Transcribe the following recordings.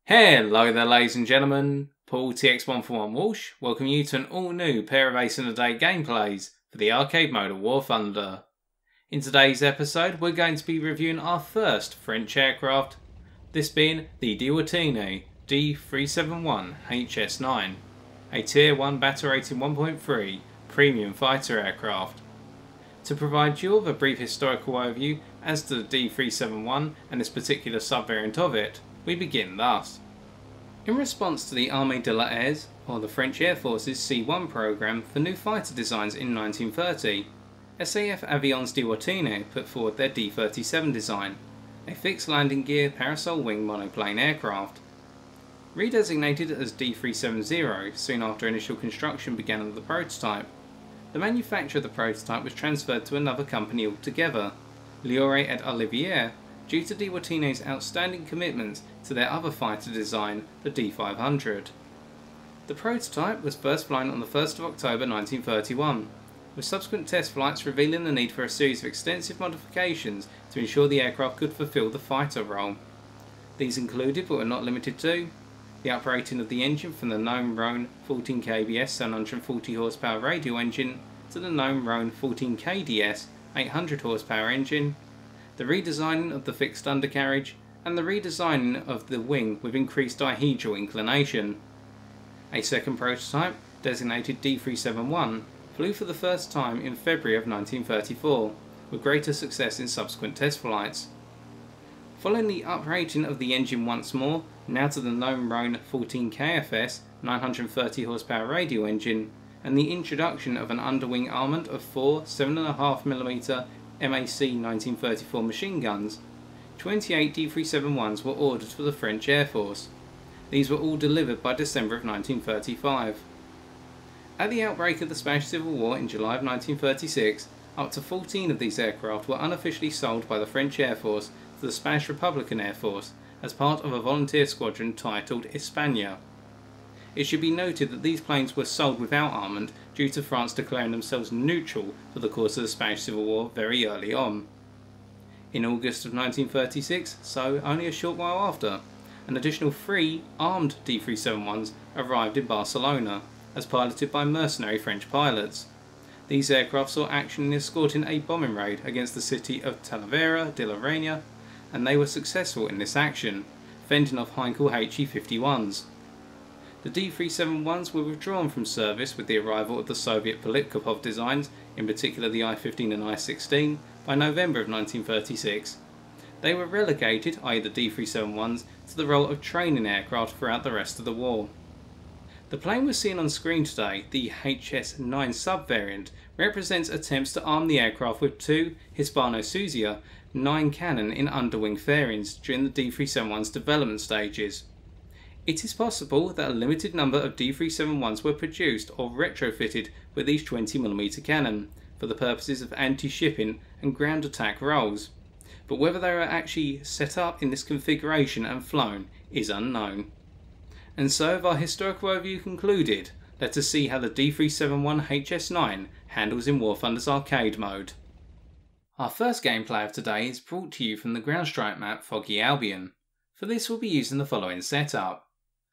Hello there ladies and gentlemen, Paul TX141 Walsh welcome you to an all new pair of Ace in a Day gameplays for the arcade mode of War Thunder. In today's episode we're going to be reviewing our first French aircraft, this being the D.371 H.S.9, a Tier 1 battle rating 1.3 premium fighter aircraft. To provide you with a brief historical overview as to the D.371 and this particular subvariant of it, we begin thus. In response to the Armée de l'Air, or the French Air Force's C-1 programme for new fighter designs in 1930, SAF Avions d'Iwatine put forward their D-37 design, a fixed landing gear parasol wing monoplane aircraft. Redesignated as D-370 soon after initial construction began of the prototype, the manufacture of the prototype was transferred to another company altogether, Liore et Olivier, due to d'Iwatine's outstanding commitment to their other fighter design, the D-500. The prototype was first flown on the 1st of October 1931, with subsequent test flights revealing the need for a series of extensive modifications to ensure the aircraft could fulfill the fighter role. These included, but were not limited to, the uprating of the engine from the Gnome Rhone 14 kbs 740 horsepower radial engine to the Gnome Rhone 14 kds 800 horsepower engine, the redesigning of the fixed undercarriage, and the redesigning of the wing with increased dihedral inclination. A second prototype, designated D371, flew for the first time in February of 1934, with greater success in subsequent test flights. Following the uprating of the engine once more, now to the Gnome Rhone 14 KFS 930 horsepower radial engine, and the introduction of an underwing armament of four 7.5mm MAC 1934 machine guns, 28 D371s were ordered for the French Air Force. These were all delivered by December of 1935. At the outbreak of the Spanish Civil War in July of 1936, up to 14 of these aircraft were unofficially sold by the French Air Force to the Spanish Republican Air Force as part of a volunteer squadron titled España. It should be noted that these planes were sold without armament due to France declaring themselves neutral for the course of the Spanish Civil War very early on. In August of 1936, so only a short while after, an additional 3 armed D371s arrived in Barcelona, as piloted by mercenary French pilots. These aircraft saw action in escorting a bombing raid against the city of Talavera de la Reina, and they were successful in this action, fending off Heinkel HE-51s. The D371s were withdrawn from service with the arrival of the Soviet Politkopov designs, in particular the I-15 and I-16, by November of 1936. They were relegated, i.e. the D371s, to the role of training aircraft throughout the rest of the war. The plane we're seeing on screen today, the HS-9 subvariant, represents attempts to arm the aircraft with 2 Hispano-Suiza 9 cannon in underwing fairings during the D371's development stages. It is possible that a limited number of D371s were produced or retrofitted with these 20mm cannon for the purposes of anti-shipping and ground attack roles, but whether they were actually set up in this configuration and flown is unknown. And so, with our historical overview concluded, let us see how the D371 HS9 handles in War Thunder's arcade mode. Our first gameplay of today is brought to you from the ground strike map Foggy Albion. For this we'll be using the following setup.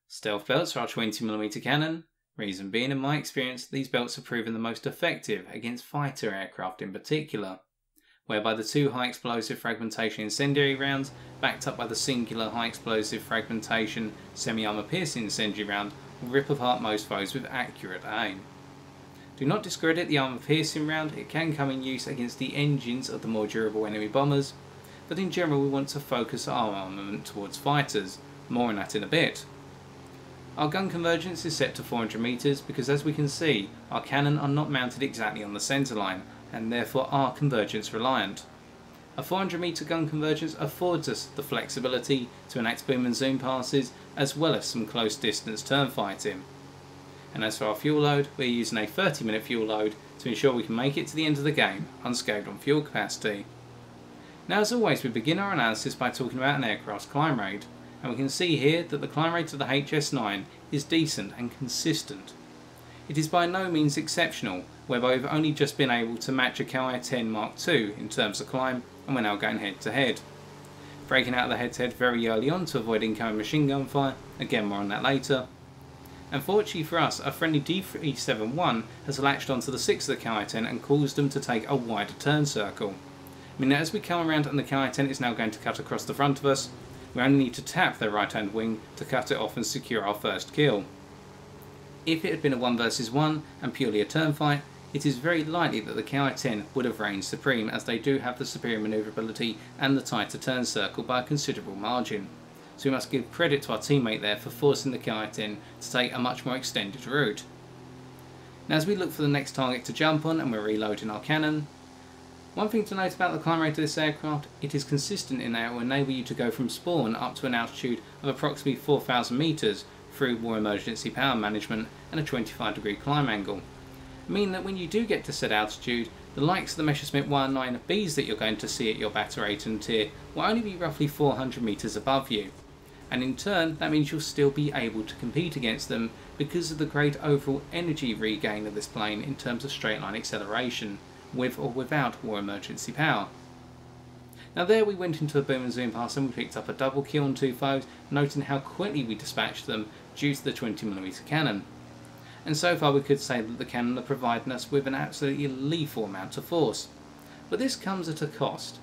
Stealth belts for our 20mm cannon, reason being in my experience these belts have proven the most effective against fighter aircraft in particular, whereby the 2 high explosive fragmentation incendiary rounds backed up by the singular high explosive fragmentation semi-armour piercing incendiary round will rip apart most foes with accurate aim. Do not discredit the armour piercing round, it can come in use against the engines of the more durable enemy bombers, but in general we want to focus our armament towards fighters, more on that in a bit. Our gun convergence is set to 400 meters because, as we can see, our cannon are not mounted exactly on the centre line and therefore are convergence reliant. A 400 meter gun convergence affords us the flexibility to enact boom and zoom passes as well as some close distance turn fighting. And as for our fuel load, we're using a 30-minute fuel load to ensure we can make it to the end of the game unscathed on fuel capacity. Now, as always, we begin our analysis by talking about an aircraft's climb rate. And we can see here that the climb rate of the HS9 is decent and consistent. It is by no means exceptional, whereby we've only just been able to match a Ki-10 Mark II in terms of climb, and we're now going head to head. breaking out of the head-to-head very early on to avoid incoming machine gun fire. Again, more on that later. Unfortunately for us, a friendly D.371 has latched onto the 6 of the Ki-10 and caused them to take a wider turn circle. Meaning that as we come around and the Ki-10 is now going to cut across the front of us, we only need to tap their right hand wing to cut it off and secure our first kill. If it had been a 1 versus 1 and purely a turn fight, it is very likely that the Ki-10 would have reigned supreme, as they do have the superior manoeuvrability and the tighter turn circle by a considerable margin. So we must give credit to our teammate there for forcing the Ki-10 to take a much more extended route. Now as we look for the next target to jump on and we're reloading our cannon, one thing to note about the climb rate of this aircraft, it is consistent in that it will enable you to go from spawn up to an altitude of approximately 4,000 metres through war emergency power management and a 25-degree climb angle. Meaning that when you do get to said altitude, the likes of the Messerschmitt 109Bs that you're going to see at your Battle 8 and tier will only be roughly 400 metres above you. And in turn, that means you'll still be able to compete against them because of the great overall energy regain of this plane in terms of straight line acceleration, with or without war emergency power. Now there we went into a boom and zoom pass and we picked up a double kill on 2 foes, noting how quickly we dispatched them due to the 20mm cannon. And so far we could say that the cannon are providing us with an absolutely lethal amount of force. But this comes at a cost.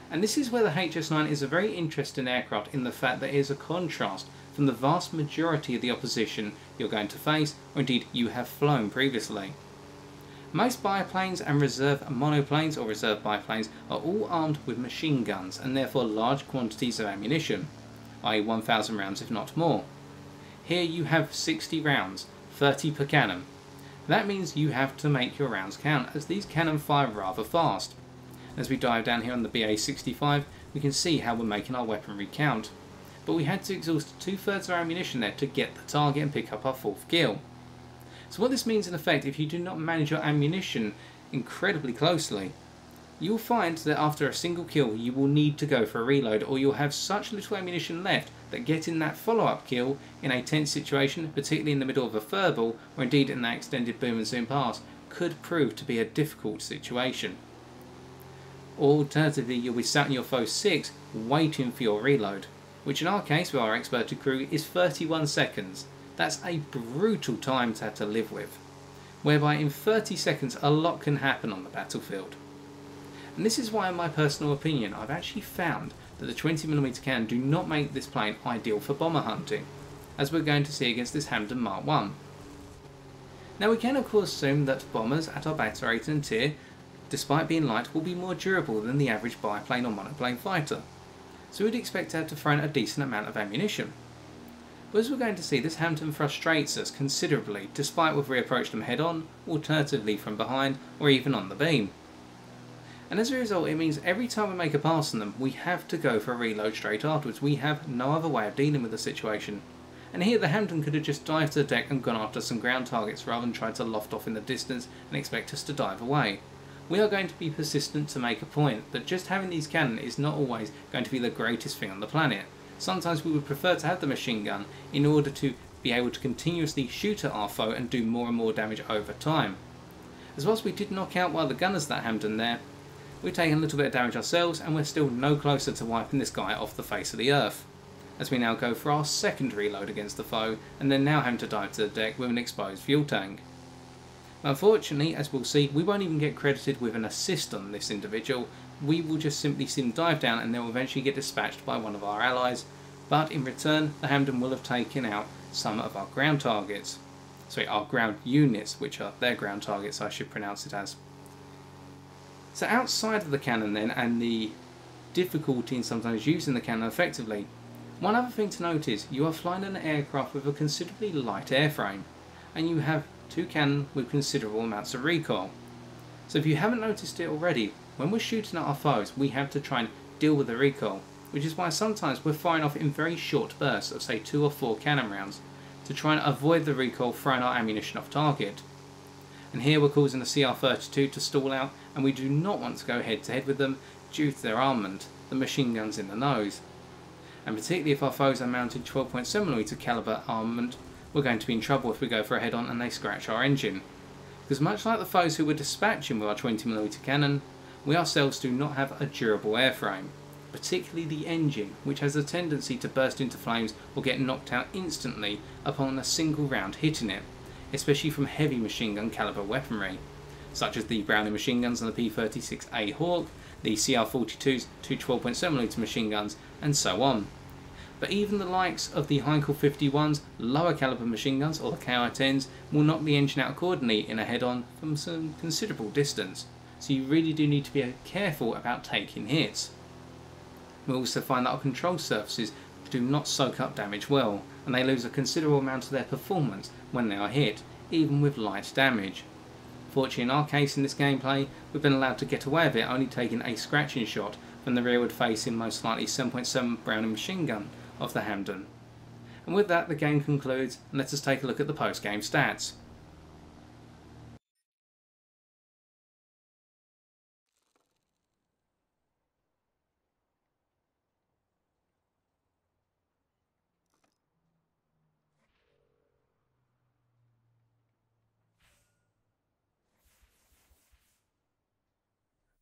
And this is where the H.S.9 is a very interesting aircraft in the fact that it is a contrast from the vast majority of the opposition you're going to face, or indeed you have flown previously. Most biplanes and reserve monoplanes or reserve biplanes are all armed with machine guns and therefore large quantities of ammunition, i.e. 1,000 rounds if not more. Here you have 60 rounds, 30 per cannon. That means you have to make your rounds count, as these cannon fire rather fast. As we dive down here on the BA-65, we can see how we're making our weaponry count. But we had to exhaust 2/3 of our ammunition there to get the target and pick up our 4th kill. So what this means in effect, if you do not manage your ammunition incredibly closely, you'll find that after a single kill you will need to go for a reload, or you'll have such little ammunition left that getting that follow-up kill in a tense situation, particularly in the middle of a furball, or indeed in that extended boom and zoom pass, could prove to be a difficult situation. Or alternatively, you'll be sat in your foe's 6 waiting for your reload, which in our case with our experted crew is 31 seconds. That's a brutal time to have to live with, whereby in 30 seconds a lot can happen on the battlefield. And this is why, in my personal opinion, I've actually found that the 20mm cannon do not make this plane ideal for bomber hunting, as we're going to see against this Hampton Mark 1. Now we can of course assume that bombers at our Battle 8 and tier, despite being light, will be more durable than the average biplane or monoplane fighter, so we'd expect to have to throw in a decent amount of ammunition. But as we're going to see, this Hampton frustrates us considerably, despite whether we approach them head on, alternatively from behind, or even on the beam. And as a result, it means every time we make a pass on them, we have to go for a reload straight afterwards. We have no other way of dealing with the situation. And here the Hampton could have just dived to the deck and gone after some ground targets rather than tried to loft off in the distance and expect us to dive away. We are going to be persistent to make a point that just having these cannon is not always going to be the greatest thing on the planet. Sometimes we would prefer to have the machine gun in order to be able to continuously shoot at our foe and do more and more damage over time. As well as we did knock out one of the gunners that Hampton there, we've taken a little bit of damage ourselves and we're still no closer to wiping this guy off the face of the earth, as we now go for our second reload against the foe and then now having to dive to the deck with an exposed fuel tank. Unfortunately, as we'll see, we won't even get credited with an assist on this individual. We will just simply see them dive down and they will eventually get dispatched by one of our allies, but in return the Hampton will have taken out some of our ground targets. Sorry, our ground units, which are their ground targets I should pronounce it as. So outside of the cannon then, and the difficulty in sometimes using the cannon effectively, one other thing to note is you are flying an aircraft with a considerably light airframe, and you have 2 cannon with considerable amounts of recoil. So if you haven't noticed it already, when we're shooting at our foes we have to try and deal with the recoil, which is why sometimes we're firing off in very short bursts of say 2 or 4 cannon rounds to try and avoid the recoil throwing our ammunition off target. And here we're causing the CR-32 to stall out, and we do not want to go head to head with them due to their armament, the machine guns in the nose. And particularly if our foes are mounted 12.7mm caliber armament, we're going to be in trouble if we go for a head on and they scratch our engine. Because much like the foes who we're dispatching with our 20mm cannon, we ourselves do not have a durable airframe. particularly the engine, which has a tendency to burst into flames or get knocked out instantly upon a single round hitting it, especially from heavy machine gun caliber weaponry, such as the Browning machine guns on the P-36A Hawk, the CR-42's 212.7mm machine guns, and so on. But even the likes of the Heinkel 51's lower caliber machine guns, or the KI-10s, will knock the engine out accordingly in a head-on from some considerable distance, so you really do need to be careful about taking hits. We also find that our control surfaces do not soak up damage well, and they lose a considerable amount of their performance when they are hit, even with light damage. Fortunately, in our case in this gameplay, we've been allowed to get away with it, only taking a scratching shot from the rearward facing most likely 7.7 Browning machine gun of the Hamden. And with that, the game concludes, and let us take a look at the post-game stats.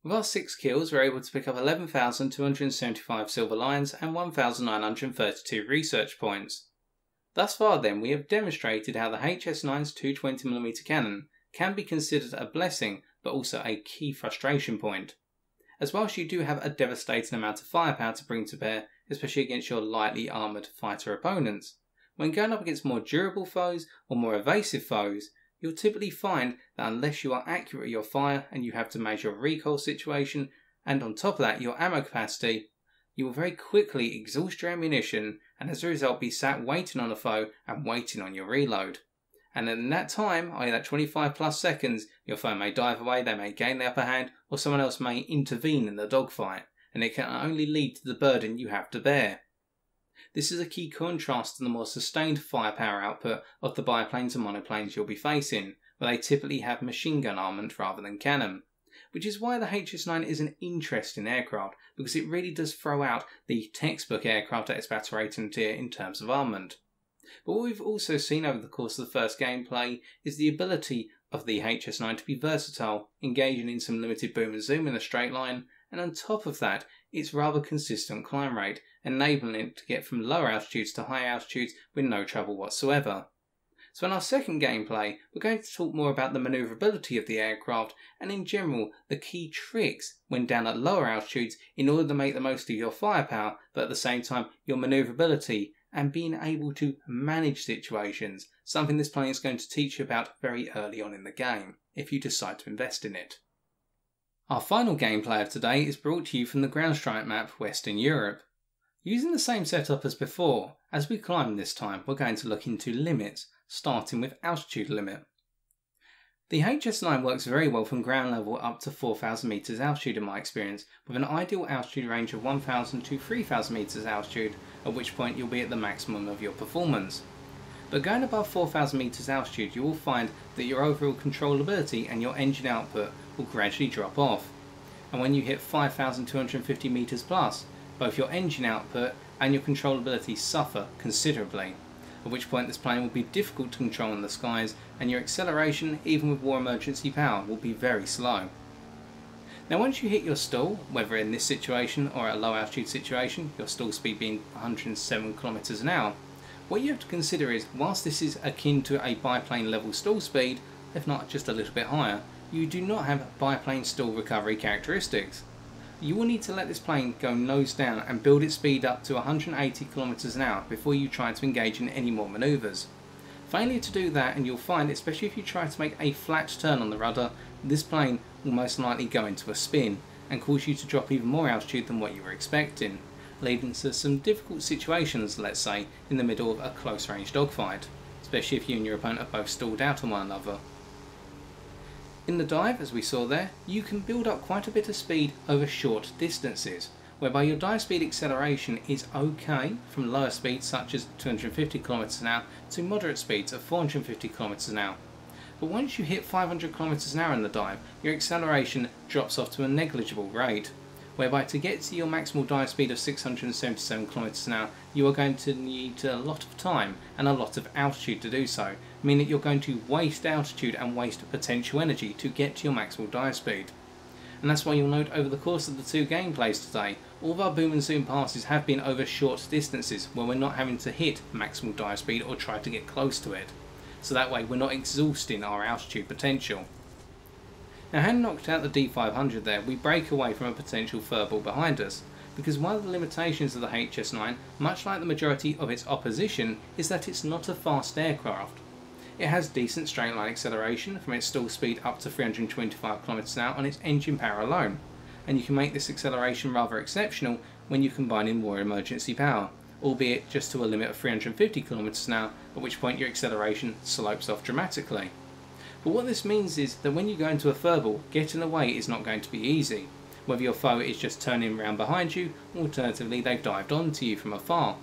With our 6 kills, we were able to pick up 11,275 silver lions and 1,932 research points. Thus far then, we have demonstrated how the HS9's 220mm cannon can be considered a blessing, but also a key frustration point. As whilst you do have a devastating amount of firepower to bring to bear, especially against your lightly armoured fighter opponents, when going up against more durable foes or more evasive foes, you'll typically find that unless you are accurate at your fire and you have to manage your recoil situation, and on top of that your ammo capacity, you will very quickly exhaust your ammunition and as a result be sat waiting on a foe and waiting on your reload. And in that time, i.e. that 25 plus seconds, your foe may dive away, they may gain the upper hand, or someone else may intervene in the dogfight, and it can only lead to the burden you have to bear. This is a key contrast to the more sustained firepower output of the biplanes and monoplanes you'll be facing, where they typically have machine gun armament rather than cannon. Which is why the HS9 is an interesting aircraft, because it really does throw out the textbook aircraft at its battle rating tier in terms of armament. But what we've also seen over the course of the first gameplay is the ability of the HS9 to be versatile, engaging in some limited boom and zoom in a straight line, and on top of that, its rather consistent climb rate, enabling it to get from lower altitudes to high altitudes with no trouble whatsoever. So in our second gameplay, we're going to talk more about the manoeuvrability of the aircraft and in general the key tricks when down at lower altitudes in order to make the most of your firepower, but at the same time your manoeuvrability and being able to manage situations, something this plane is going to teach you about very early on in the game, if you decide to invest in it. Our final gameplay of today is brought to you from the ground strike map Western Europe. Using the same setup as before, as we climb this time we're going to look into limits, starting with altitude limit. The HS9 works very well from ground level up to 4,000 metres altitude in my experience, with an ideal altitude range of 1,000 to 3,000 metres altitude, at which point you'll be at the maximum of your performance. But going above 4,000 metres altitude you will find that your overall controllability and your engine output will gradually drop off. And when you hit 5,250 metres plus, both your engine output and your controllability suffer considerably, at which point this plane will be difficult to control in the skies and your acceleration, even with war emergency power, will be very slow. Now once you hit your stall, whether in this situation or at a low altitude situation, your stall speed being 107 km an hour, what you have to consider is, whilst this is akin to a biplane level stall speed, if not just a little bit higher, you do not have biplane stall recovery characteristics. You will need to let this plane go nose down and build its speed up to 180 km an hour before you try to engage in any more manoeuvres. Failure to do that and you'll find, especially if you try to make a flat turn on the rudder, this plane will most likely go into a spin and cause you to drop even more altitude than what you were expecting, leading to some difficult situations, let's say, in the middle of a close range dogfight, especially if you and your opponent are both stalled out on one another. In the dive, as we saw there, you can build up quite a bit of speed over short distances, whereby your dive speed acceleration is okay from lower speeds such as 250 km an hour to moderate speeds of 450 km an hour. But once you hit 500 km an hour in the dive, your acceleration drops off to a negligible rate, whereby to get to your maximal dive speed of 677 km an hour, you are going to need a lot of time and a lot of altitude to do so, meaning that you're going to waste altitude and waste potential energy to get to your maximal dive speed. And that's why you'll note over the course of the two gameplays today, All of our boom and zoom passes have been over short distances where we're not having to hit maximal dive speed or try to get close to it, so that way we're not exhausting our altitude potential. Now, having knocked out the D500 there, we break away from a potential furball behind us, because one of the limitations of the HS9, much like the majority of its opposition, is that it's not a fast aircraft. It has decent straight line acceleration from its stall speed up to 325 km/h on its engine power alone, and you can make this acceleration rather exceptional when you combine in more emergency power, albeit just to a limit of 350 km/h, at which point your acceleration slopes off dramatically. But what this means is that when you go into a furball, getting away is not going to be easy, whether your foe is just turning around behind you, or alternatively they've dived onto you from afar.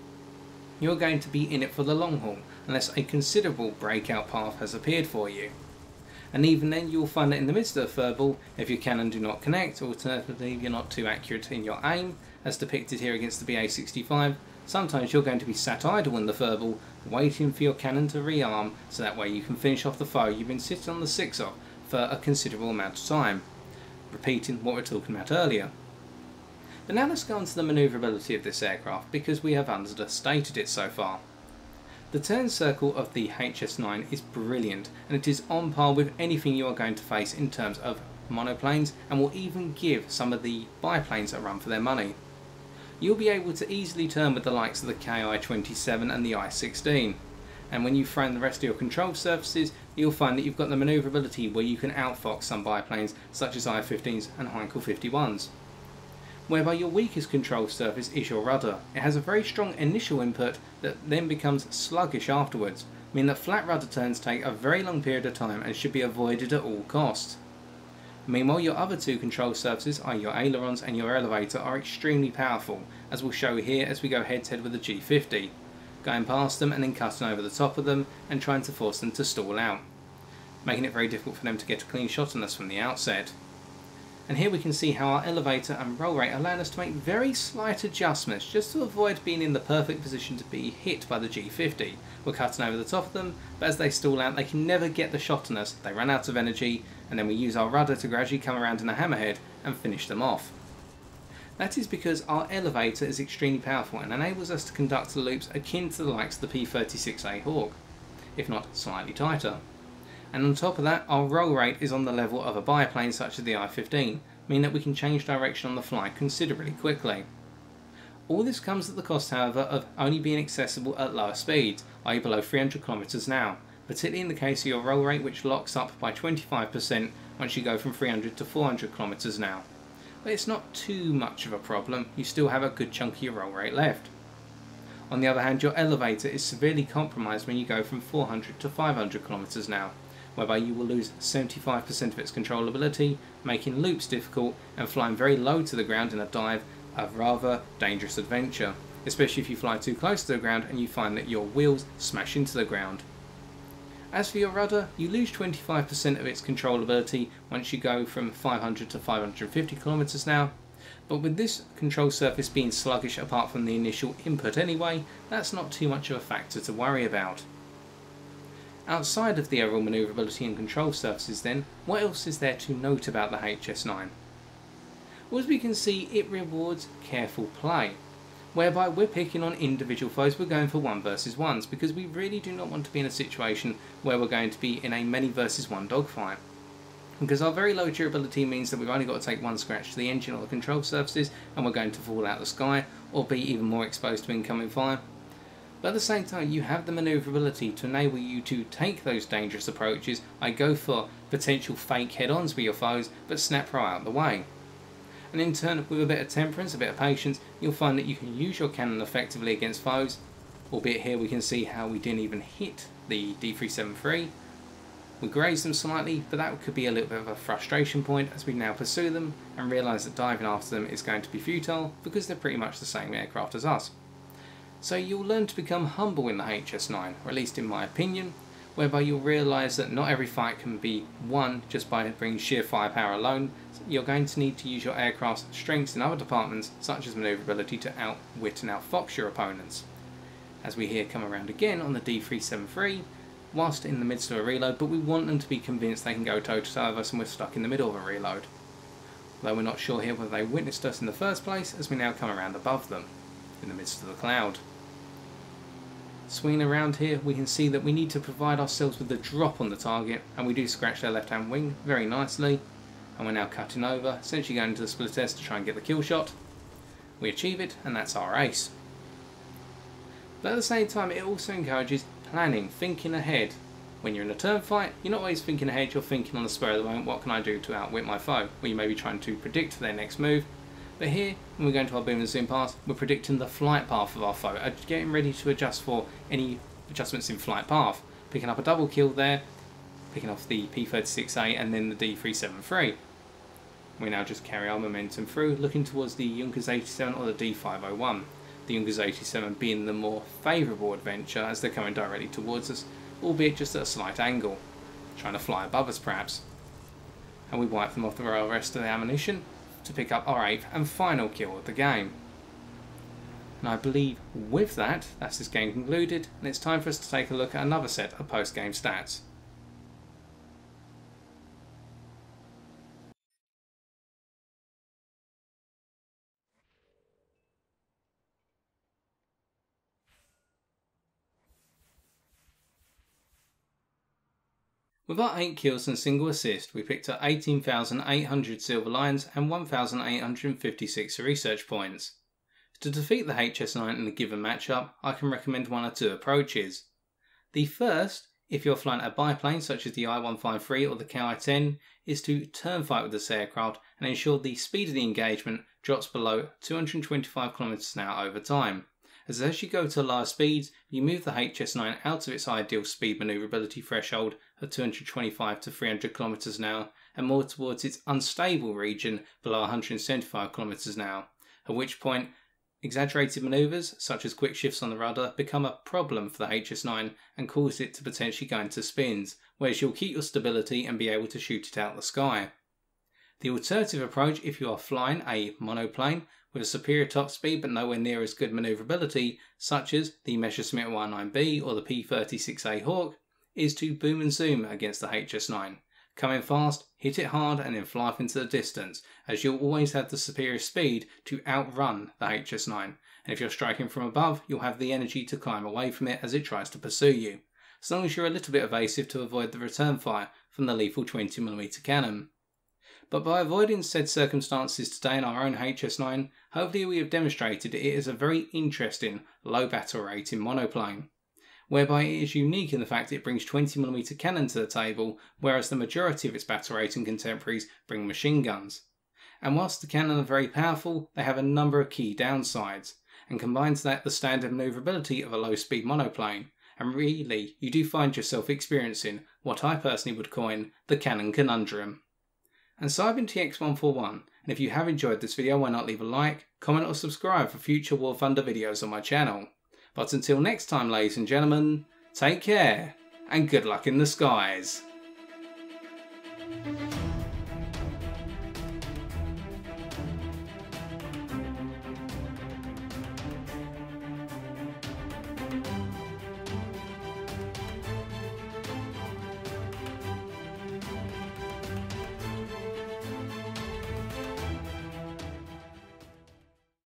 You're going to be in it for the long haul, unless a considerable breakout path has appeared for you. And even then you'll find that in the midst of a furball, if your cannon do not connect, or alternatively if you're not too accurate in your aim, as depicted here against the BA-65, sometimes you're going to be sat idle in the furball, waiting for your cannon to rearm, so that way you can finish off the foe you've been sitting on the 6 of for a considerable amount of time, repeating what we were talking about earlier. But now let's go on to the manoeuvrability of this aircraft, because we have understated it so far. The turn circle of the HS9 is brilliant, and it is on par with anything you are going to face in terms of monoplanes, and will even give some of the biplanes a run for their money. You'll be able to easily turn with the likes of the KI-27 and the I-16, and when you throw in the rest of your control surfaces, you'll find that you've got the manoeuvrability where you can outfox some biplanes such as I-15s and Heinkel 51s. Whereby your weakest control surface is your rudder. It has a very strong initial input that then becomes sluggish afterwards, meaning that flat rudder turns take a very long period of time and should be avoided at all costs. Meanwhile, your other two control surfaces, are your ailerons and your elevator, are extremely powerful, as we'll show here as we go head to head with the G50, going past them and then cutting over the top of them and trying to force them to stall out, making it very difficult for them to get a clean shot on us from the outset. And here we can see how our elevator and roll rate allow us to make very slight adjustments just to avoid being in the perfect position to be hit by the G50. We're cutting over the top of them, but as they stall out they can never get the shot on us, they run out of energy, and then we use our rudder to gradually come around in a hammerhead and finish them off. That is because our elevator is extremely powerful and enables us to conduct loops akin to the likes of the P-36A Hawk, if not slightly tighter. And on top of that, our roll rate is on the level of a biplane such as the I-15, meaning that we can change direction on the fly considerably quickly. All this comes at the cost, however, of only being accessible at lower speeds, i.e. below 300 km/h, particularly in the case of your roll rate, which locks up by 25% once you go from 300 to 400 km/h. But it's not too much of a problem, you still have a good chunk of your roll rate left. On the other hand, your elevator is severely compromised when you go from 400 to 500 km/h, whereby you will lose 75% of its controllability, making loops difficult and flying very low to the ground in a dive a rather dangerous adventure, especially if you fly too close to the ground and you find that your wheels smash into the ground. As for your rudder, you lose 25% of its controllability once you go from 500 to 550 km/h, but with this control surface being sluggish apart from the initial input anyway, that's not too much of a factor to worry about. Outside of the overall manoeuvrability and control surfaces then, what else is there to note about the HS9? Well, as we can see, it rewards careful play, whereby we're picking on individual foes, we're going for 1 versus 1s, because we really do not want to be in a situation where we're going to be in a many versus 1 dogfight. Because our very low durability means that we've only got to take 1 scratch to the engine or the control surfaces and we're going to fall out of the sky, or be even more exposed to incoming fire. But at the same time, you have the manoeuvrability to enable you to take those dangerous approaches. I go for potential fake head-ons with your foes, but snap right out of the way. And in turn, with a bit of temperance, a bit of patience, you'll find that you can use your cannon effectively against foes, albeit here we can see how we didn't even hit the D.373. We grazed them slightly, but that could be a little bit of a frustration point as we now pursue them and realise that diving after them is going to be futile because they're pretty much the same aircraft as us. So you'll learn to become humble in the HS9, or at least in my opinion, whereby you'll realise that not every fight can be won just by bringing sheer firepower alone. You're going to need to use your aircraft's strengths in other departments, such as manoeuvrability, to outwit and outfox your opponents. As we here come around again on the D.373, whilst in the midst of a reload, but we want them to be convinced they can go toe to toe with us and we're stuck in the middle of a reload. though we're not sure here whether they witnessed us in the first place, as we now come around above them, in the midst of the cloud. Swinging around here, we can see that we need to provide ourselves with a drop on the target, and we do scratch their left hand wing very nicely. And we're now cutting over, essentially going to the split S to try and get the kill shot. We achieve it, and that's our ace. But at the same time, it also encourages planning, thinking ahead. When you're in a turn fight, you're not always thinking ahead, you're thinking on the spur of the moment, what can I do to outwit my foe? Well, you may be trying to predict their next move. But here, when we go into our boom and zoom pass, we're predicting the flight path of our foe, getting ready to adjust for any adjustments in flight path. Picking up a double kill there, picking off the P36A and then the D.373. We now just carry our momentum through, looking towards the Junkers 87 or the D.501. The Junkers 87 being the more favourable adventure as they're coming directly towards us, albeit just at a slight angle, trying to fly above us perhaps. And we wipe them off the rest of the ammunition to pick up our 8th and final kill of the game. And I believe with that, that's this game concluded, and it's time for us to take a look at another set of post-game stats. With our 8 kills and single assist, we picked up 18,800 silver lions and 1,856 research points. To defeat the HS9 in a given matchup, I can recommend one or two approaches. The first, if you're flying a biplane such as the I-153 or the KI-10, is to turn fight with this aircraft and ensure the speed of the engagement drops below 225 km/h over time. As you go to lower speeds, you move the HS9 out of its ideal speed manoeuvrability threshold of 225 to 300 km/h and more towards its unstable region below 175 km/h, at which point exaggerated manoeuvres such as quick shifts on the rudder become a problem for the HS9 and cause it to potentially go into spins, whereas you'll keep your stability and be able to shoot it out the sky. The alternative approach, if you are flying a monoplane with a superior top speed but nowhere near as good manoeuvrability, such as the Messerschmitt 19B or the P36A Hawk, is to boom and zoom against the HS9. Come in fast, hit it hard and then fly off into the distance, as you'll always have the superior speed to outrun the HS9, and if you're striking from above, you'll have the energy to climb away from it as it tries to pursue you, as long as you're a little bit evasive to avoid the return fire from the lethal 20mm cannon. But by avoiding said circumstances today in our own HS9, hopefully we have demonstrated it is a very interesting low battle rating monoplane, whereby it is unique in the fact it brings 20mm cannon to the table, whereas the majority of its battle rating contemporaries bring machine guns. And whilst the cannon are very powerful, they have a number of key downsides, and combine to that the standard manoeuvrability of a low speed monoplane, and really you do find yourself experiencing what I personally would coin the cannon conundrum. And so I've been TX141, and if you have enjoyed this video, why not leave a like, comment or subscribe for future War Thunder videos on my channel. But until next time, ladies and gentlemen, take care and good luck in the skies.